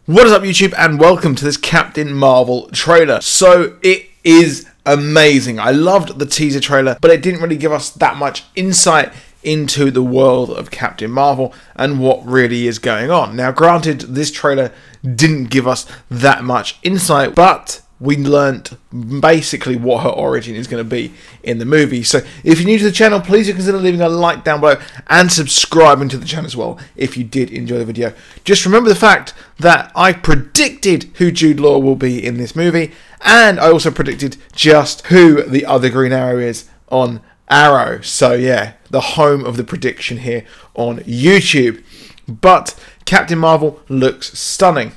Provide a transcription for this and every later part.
What is up, YouTube, and welcome to this Captain Marvel trailer. So it is amazing. I loved the teaser trailer, but it didn't really give us that much insight into the world of Captain Marvel and what really is going on. Now, granted, this trailer didn't give us that much insight, but we learnt basically what her origin is going to be in the movie. So if you're new to the channel, please do consider leaving a like down below and subscribing to the channel as well if you did enjoy the video. Just remember the fact that I predicted who Jude Law will be in this movie, and I also predicted just who the other Green Arrow is on Arrow. So yeah, the home of the prediction here on YouTube. But Captain Marvel looks stunning.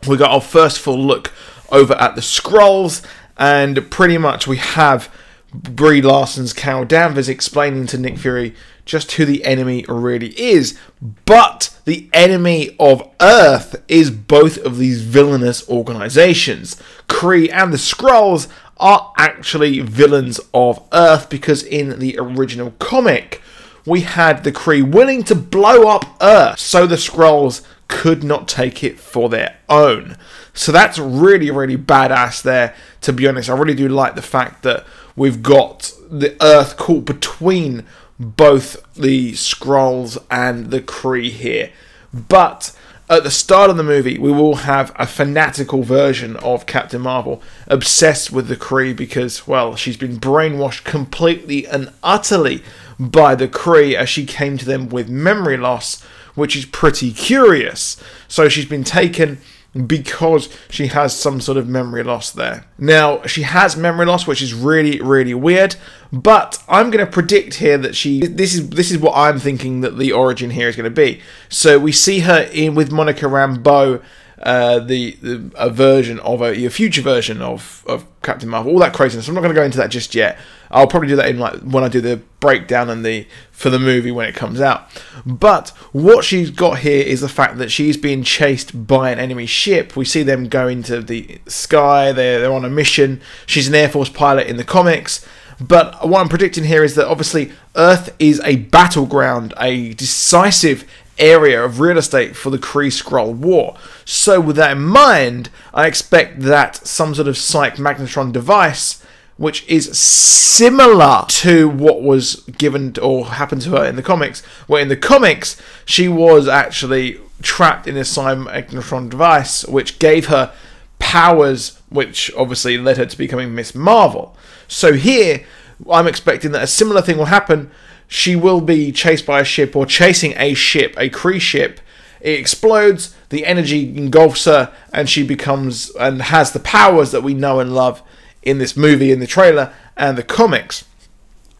We got our first full look over at the Skrulls, and pretty much we have Brie Larson's Carol Danvers explaining to Nick Fury just who the enemy really is. But the enemy of Earth is both of these villainous organizations. Kree and the Skrulls are actually villains of Earth, because in the original comic we had the Kree willing to blow up Earth so the Skrulls could not take it for their own. So that's really, really badass there, to be honest. I really do like the fact that we've got the Earth caught between both the Skrulls and the Kree here. But at the start of the movie, we will have a fanatical version of Captain Marvel obsessed with the Kree because, well, she's been brainwashed completely and utterly by the Kree as she came to them with memory loss, which is pretty curious. So she's been taken because she has some sort of memory loss there. Now, she has memory loss, which is really, really weird, but I'm going to predict here that this is what I'm thinking that the origin here is going to be. So we see her in with Monica Rambeau, a version of a future version of Captain Marvel, all that craziness. I'm not going to go into that just yet. I'll probably do that in when I do the breakdown and for the movie when it comes out. But what she's got here is the fact that she's being chased by an enemy ship. We see them go into the sky. They're on a mission. She's an Air Force pilot in the comics. But what I'm predicting here is that obviously Earth is a battleground, a decisive area of real estate for the Kree-Skrull war. So with that in mind, I expect that some sort of psych magnetron device, which is similar to what was given or happened to her in the comics, where in the comics she was actually trapped in a psych magnetron device which gave her powers, which obviously led her to becoming Miss Marvel. So here I'm expecting that a similar thing will happen. She will be chased by a ship, or chasing a ship, a Kree ship. It explodes, the energy engulfs her, and she becomes and has the powers that we know and love in this movie, in the trailer, and the comics.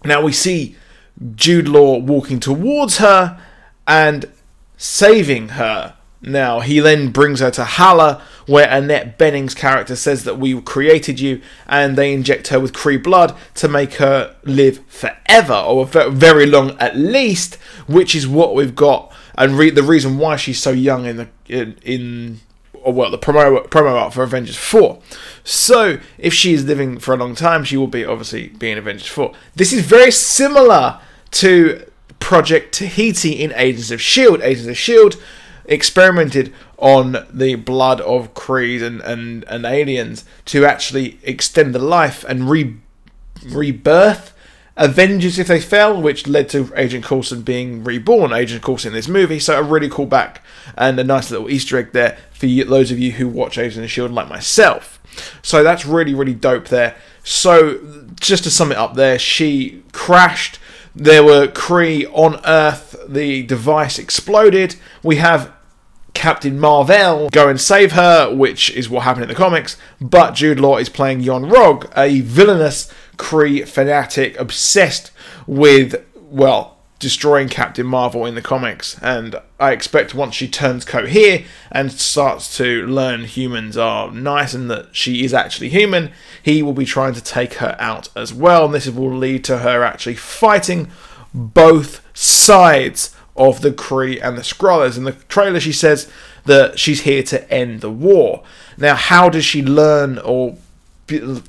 Now we see Jude Law walking towards her and saving her. Now, he then brings her to Hala, where Annette Bening's character says that we created you, and they inject her with Kree Blood to make her live forever, or very long at least, which is what we've got, and the reason why she's so young in the promo art for Avengers 4. So, if she is living for a long time, she will be obviously being Avengers 4. This is very similar to Project Tahiti in Agents of S.H.I.E.L.D. Agents of S.H.I.E.L.D. experimented on the blood of Krees and aliens to actually extend the life and rebirth Avengers if they fell, which led to Agent Coulson being reborn, Agent Coulson in this movie. So a really cool back and a nice little Easter egg there for those of you who watch Agents of S.H.I.E.L.D. like myself. So that's really, really dope there. So just to sum it up there, she crashed. There were Kree on Earth. The device exploded. We have Captain Marvel go and save her, which is what happened in the comics. But Jude Law is playing Yon-Rogg, a villainous Kree fanatic obsessed with, well, destroying Captain Marvel in the comics. And I expect once she turns coat here and starts to learn humans are nice and that she is actually human, he will be trying to take her out as well. And this will lead to her actually fighting both sides of the Kree and the Skrullers. In the trailer she says that she's here to end the war. Now, how does she learn or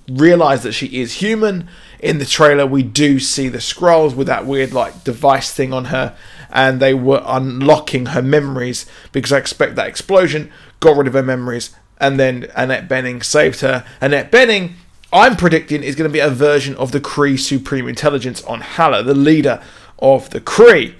realise that she is human? In the trailer we do see the Skrulls with that weird like device thing on her, and they were unlocking her memories, because I expect that explosion got rid of her memories, and then Annette Bening saved her. Annette Bening, I'm predicting, is going to be a version of the Kree Supreme Intelligence on Hala, the leader of the Kree.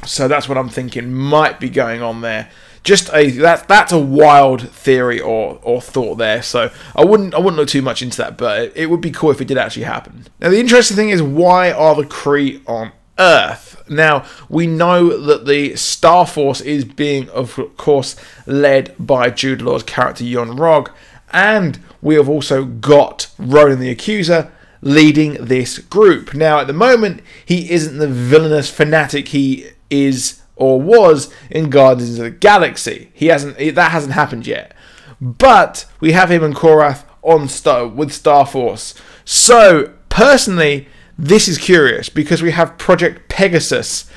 So that's what I'm thinking might be going on there. Just that's a wild theory or thought there. So I wouldn't look too much into that, but it would be cool if it did actually happen. Now the interesting thing is, why are the Kree on Earth? Now we know that the Star Force is being, of course, led by Jude Law's character Yon-Rogg, and we have also got Ronan the Accuser leading this group. Now at the moment, he isn't the villainous fanatic he is or was in Guardians of the Galaxy. That hasn't happened yet. But we have him and Korath with Star Force. So personally, this is curious, because we have Project Pegasus,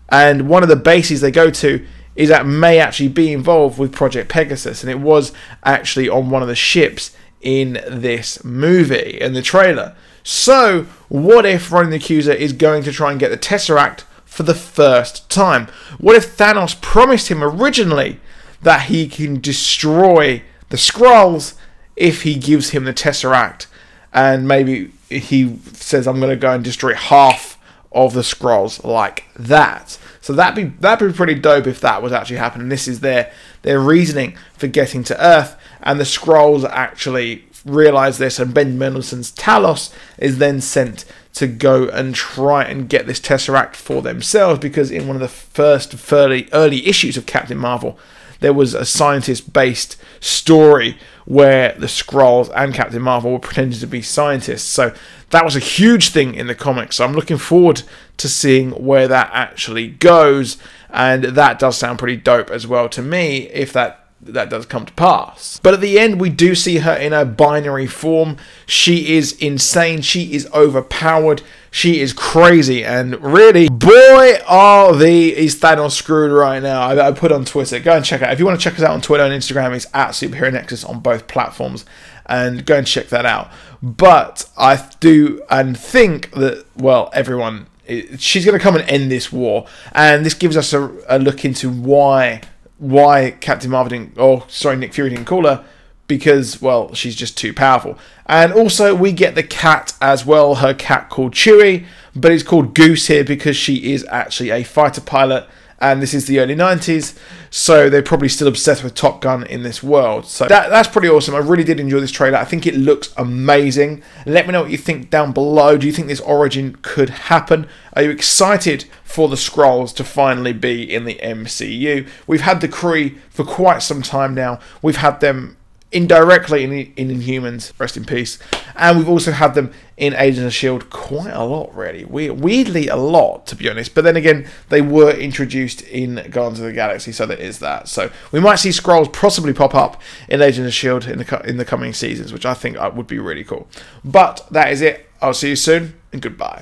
and one of the bases they go to is that may actually be involved with Project Pegasus, and it was actually on one of the ships in this movie, in the trailer. So what if Ronan the Accuser is going to try and get the Tesseract for the first time? What if Thanos promised him originally that he can destroy the Skrulls if he gives him the Tesseract, and maybe he says, I'm going to go and destroy half of the Skrulls like that? So that'd be pretty dope if that was actually happening. This is their reasoning for getting to Earth, and the Skrulls actually realise this, and Ben Mendelsohn's Talos is then sent to go and try and get this Tesseract for themselves, because in one of the first early issues of Captain Marvel, there was a scientist-based story where the Skrulls and Captain Marvel were pretending to be scientists. So that was a huge thing in the comics. So I'm looking forward to seeing where that actually goes, and that does sound pretty dope as well to me, if that does come to pass. But at the end, we do see her in a binary form. She is insane. She is overpowered. She is crazy. And really, boy, is Thanos screwed right now. I put on Twitter. Go and check out. If you want to check us out on Twitter and Instagram, it's at Superheronexus on both platforms. And go and check that out. But I do and think that, well, everyone, she's going to come and end this war. And this gives us a look into why Captain Marvel Nick Fury didn't call her, because, well, she's just too powerful. And also we get the cat as well, her cat called Chewie, but it's called Goose here because she is actually a fighter pilot, and this is the early 90s, so they're probably still obsessed with Top Gun in this world. So that's pretty awesome. I really did enjoy this trailer. I think it looks amazing. Let me know what you think down below. Do you think this origin could happen? Are you excited for the Skrulls to finally be in the MCU? We've had the Kree for quite some time now. We've had them indirectly in Inhumans, rest in peace, and we've also had them in Agents of S.H.I.E.L.D. quite a lot, really. Weirdly a lot, to be honest, but then again, they were introduced in Guardians of the Galaxy, so there is that. So we might see Skrulls possibly pop up in Agents of S.H.I.E.L.D. in the coming seasons, which I think would be really cool. But that is it. I'll see you soon, and goodbye.